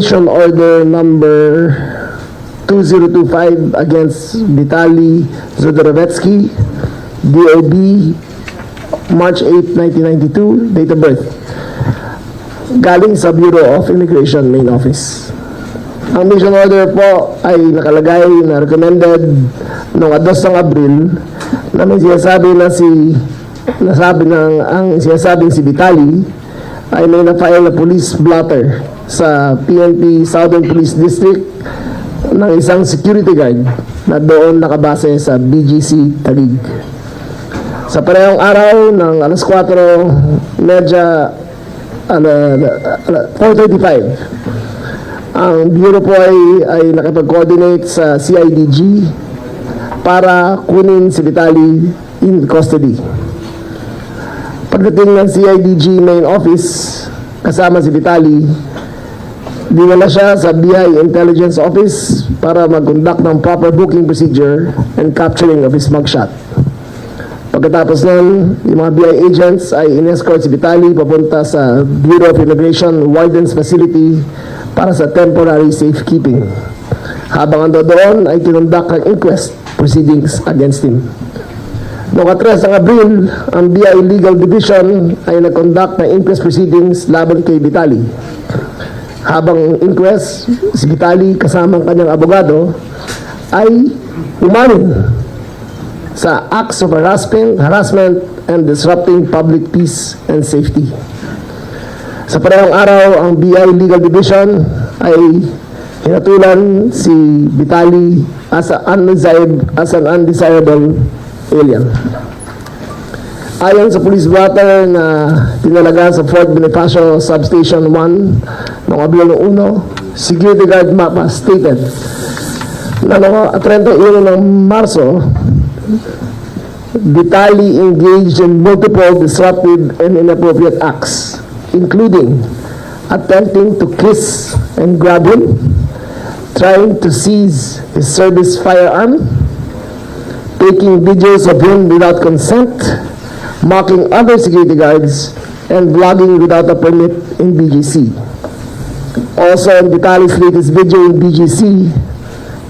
Order number 2025 against Vitaly Zodorovetsky, DOB, March 8, 1992, date of birth. Galing sa Bureau of Immigration Main Office. Ang mission order po ay nakalagay na recommended noong 2 ng Abril na may sinasabi na ang sinasabing si Vitaly ay may na-file na police blotter sa PNP Southern Police District ng isang security guard na doon nakabase sa BGC Taguig. Sa parehong araw ng alas 4:30, 4:35, ang Bureau po ay nakipag-coordinate sa CIDG para kunin si Vitaly in custody. Pagdating ng CIDG main office, kasama si Vitaly, dinala siya sa BI Intelligence Office para mag-conduct ng proper booking procedure and capturing of his mugshot. Pagkatapos nun, yung mga BI agents ay in-escort si Vitaly papunta sa Bureau of Immigration Warden's Facility para sa temporary safekeeping. Habang ando doon ay kinundak ng inquest proceedings against him. Noong 3 ng Abril, ang BI Legal Division ay nag-conduct ng inquest proceedings laban kay Vitaly. Habang inquest, si Vitaly kasama ang kanyang abogado ay umamin sa acts of harassment and disrupting public peace and safety. Sa parehong araw, ang BI Legal Division ay hinatulan si Vitaly as an undesirable alien. Ayon sa police blotter na tinalaga sa Fort Bonifacio Substation 1 noong Abril 1, security guard mapa stated na noong 31 ng Marso, Vitaly engaged in multiple disruptive and inappropriate acts, including attempting to kiss and grab him, trying to seize his service firearm, taking videos of him without consent, mocking other security guards, and vlogging without a permit in BGC. Also, in Vitaly's latest video in BGC,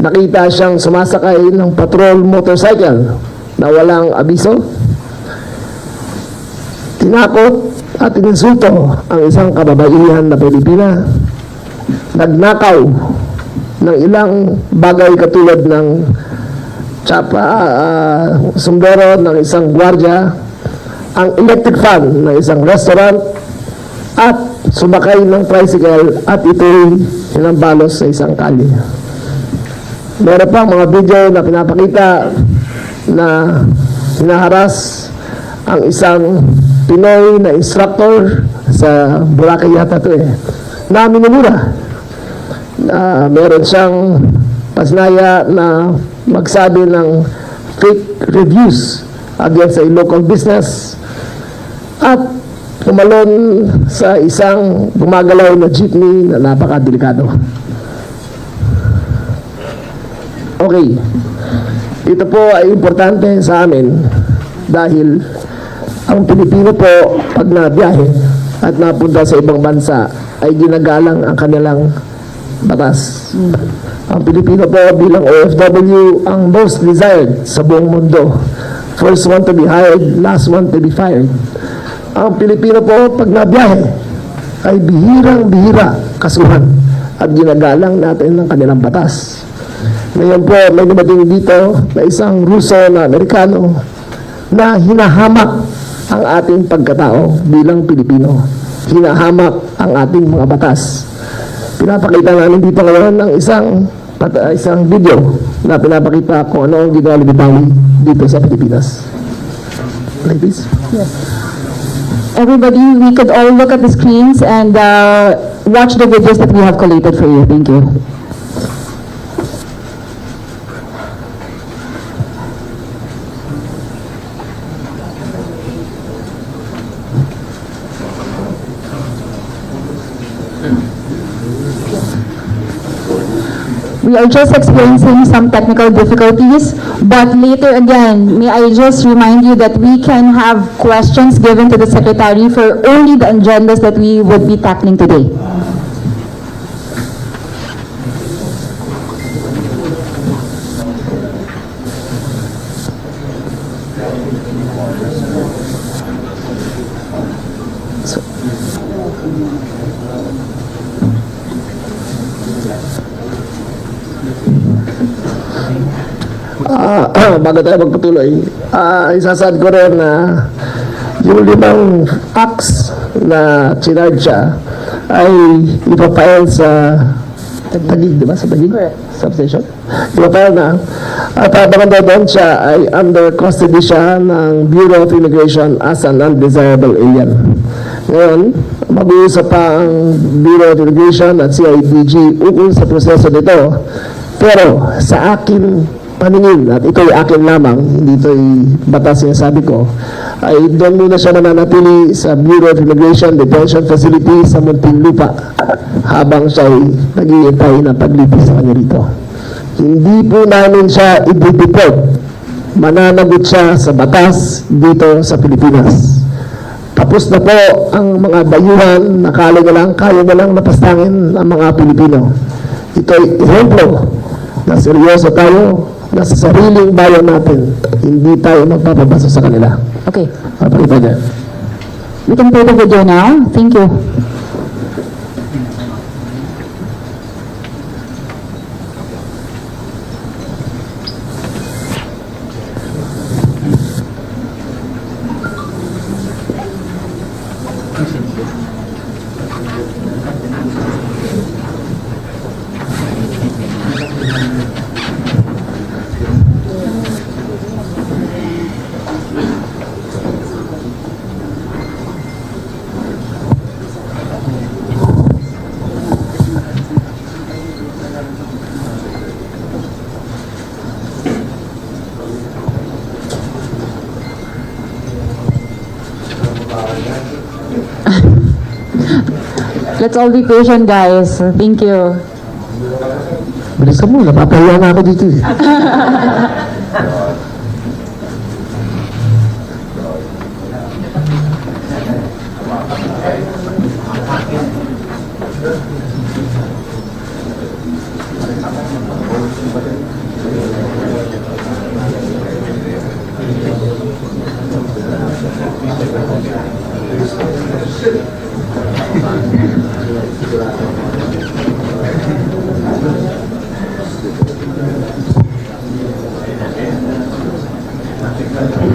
nakita siyang sumasakay ng patrol motorcycle na walang abiso. Tinakot at ininsulto ang isang kababaihan na Pilipina. Nagnakaw ng ilang bagay katulad ng sombrero ng isang gwardiya, ang electric fan ng isang restaurant, at sumakay ng tricycle at ito'y hinambalos sa isang kalye. Meron pang mga video na pinapakita na hinaharas ang isang Pinoy na instructor sa Boracay yata ito na minumura. Meron siyang pasnaya na magsabi ng fake reviews against a local business at tumalon sa isang gumagalaw na jeepney na napakadelikado. Okay, ito po ay importante sa amin dahil ang Pilipino po pag nabiyahe at napunta sa ibang bansa ay ginagalang ang kanilang batas. Ang Pilipino po bilang OFW ang most desired sa buong mundo. First one to be hired, last one to be fired. Ang Pilipino po pag nabiyahe ay bihirang-bihira kasuhan at ginagalang natin ng kanilang batas. Ngayon po may dumating dito na isang Ruso na Amerikano na hinahamak ang ating pagkatao bilang Pilipino. Hinahamak ang ating mga batas. Pinapakita namin dito ngayon ng isang video na pinapakita kung ano ang ginawa ni Vitaly dito sa Pilipinas. Play please. Yes. Everybody, we could all look at the screens and watch the videos that we have collated for you. Thank you. We are just experiencing some technical difficulties, but later again, may I just remind you that we can have questions given to the Secretary for only the agendas that we would be tackling today. bago tayo magpatuloy, isasaad ko rin na yung 5 acts na chinarge siya ay ipapile sa Taguig, di ba? Sa Taguig? Substation. Ipapile na. At baka doon siya ay under custody siya ng Bureau of Immigration as an undesirable alien. Ngayon, mag-uusap pa ang Bureau of Immigration at CIDG ukol sa proseso nito. Pero sa akin paningin, at ito'y akin lamang, hindi ito'y batas yung sabi ko, ay doon muna siya nananatili sa Bureau of Immigration Detention Facility sa Muntinlupa habang siya'y naghihintay na paglitis sa kanya rito. Hindi po namin siya i-deport. Mananagot siya sa batas dito sa Pilipinas. Tapos na po ang mga dayuhan na kaya na lang napastangin ang mga Pilipino. Ito'y ehemplo na seryoso tayo na sa sariling bayan natin, hindi tayo magpapabasa sa kanila. Okay. Papakita niya. We can play the video now. Thank you. Let's all be patient, guys. Thank you. Bilis ka mo, napapahiya na ako dito eh.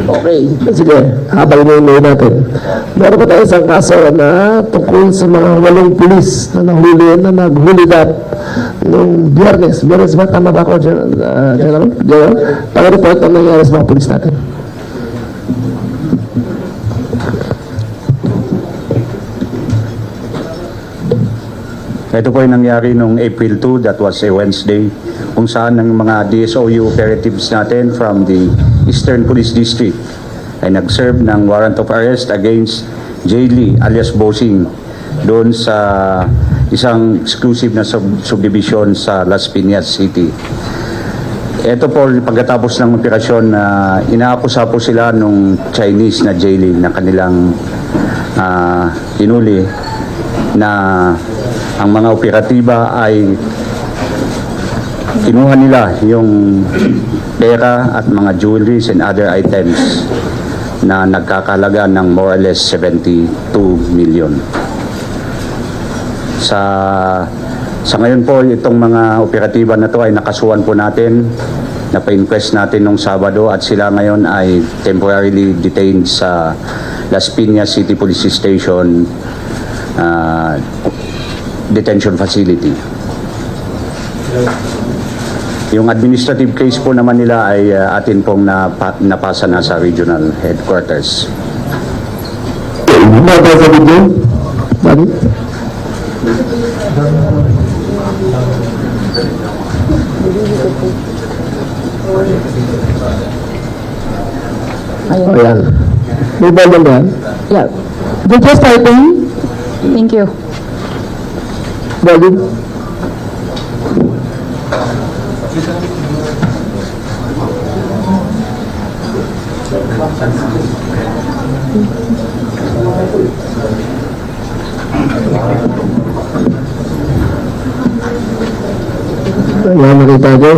Okay, sige, habang inuwi natin. Meron pa tayo isang kaso na tungkol sa mga 8 pulis na nahuli, na naghulidap nung Biyernes. Biyernes ba? Tama ba ako, General? Pag-report ang nangyari sa mga pulis natin. Ito po yung nangyari noong April 2, that was a Wednesday, kung saan ng mga DSOU operatives natin from the Eastern Police District ay nag-serve ng warrant of arrest against Jay Lee alias Bossing doon sa isang exclusive na subdivision sa Las Piñas City. Ito po, pagkatapos ng operasyon na inaakusa po sila nung Chinese na Jay Lee na kanilang inuli na ang mga operatiba ay kinuha nila yung pera at mga jewelries and other items na nagkakalaga ng more or less 72 million. Sa ngayon po, itong mga operatiba na to ay nakasuhan po natin, napa-inquest natin nung Sabado at sila ngayon ay temporarily detained sa Las Piñas City Police Station detention facility. Yung administrative case po naman nila ay atin pong napasa na sa regional headquarters. Ano ba sa video? Bakit? Ayan. May bala ba yan? Yeah. Video starting. Thank you. Bakit? Ayan, nakita ko.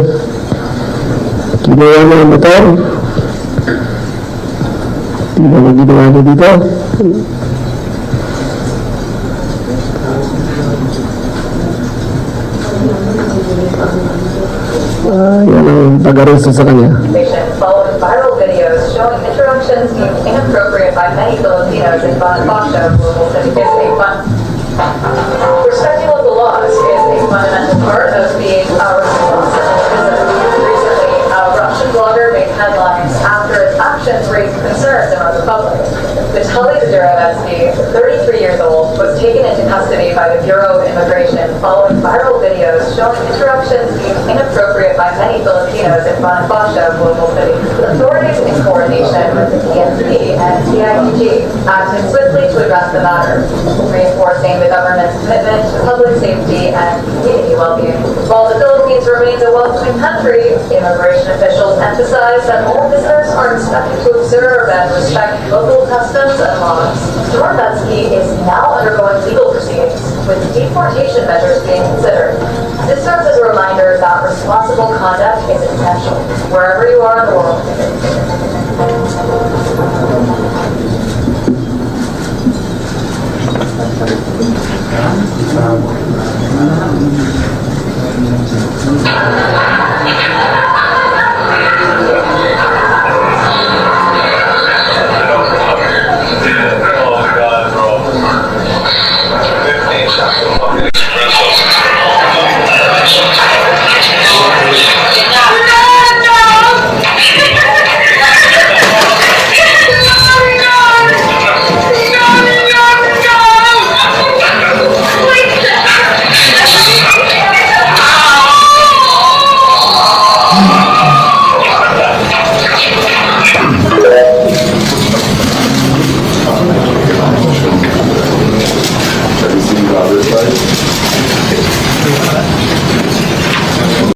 Ginawa mo ang motor. Tingnan mo ginawa niya dito. Yan ang pag-aresto sa kanya. Following viral videos showing interactions deemed inappropriate by many Filipinos in Bonifacio, Global City is a respecting local laws is a fundamental part of being a responsible citizen. Recently, a Russian blogger made headlines after its actions raised concerns among the public. Vitaly Zadorevsky, 33 years old, was taken into custody by the Bureau of Immigration following viral videos showing interactions deemed inappropriate by many Filipinos in Bonifacio, Global City. Authorities in coordination with the PNP and CIDG acted swiftly to address the matter, reinforcing the government's commitment to public safety and community well-being. While the Philippines remains a welcoming country, immigration officials emphasize that all visitors are expected to observe and respect local customs and laws. Zadorevsky is now undergoing legal proceedings, with deportation measures being considered. This serves as a reminder that responsible conduct is essential wherever you are in the world. Have you seen about this side?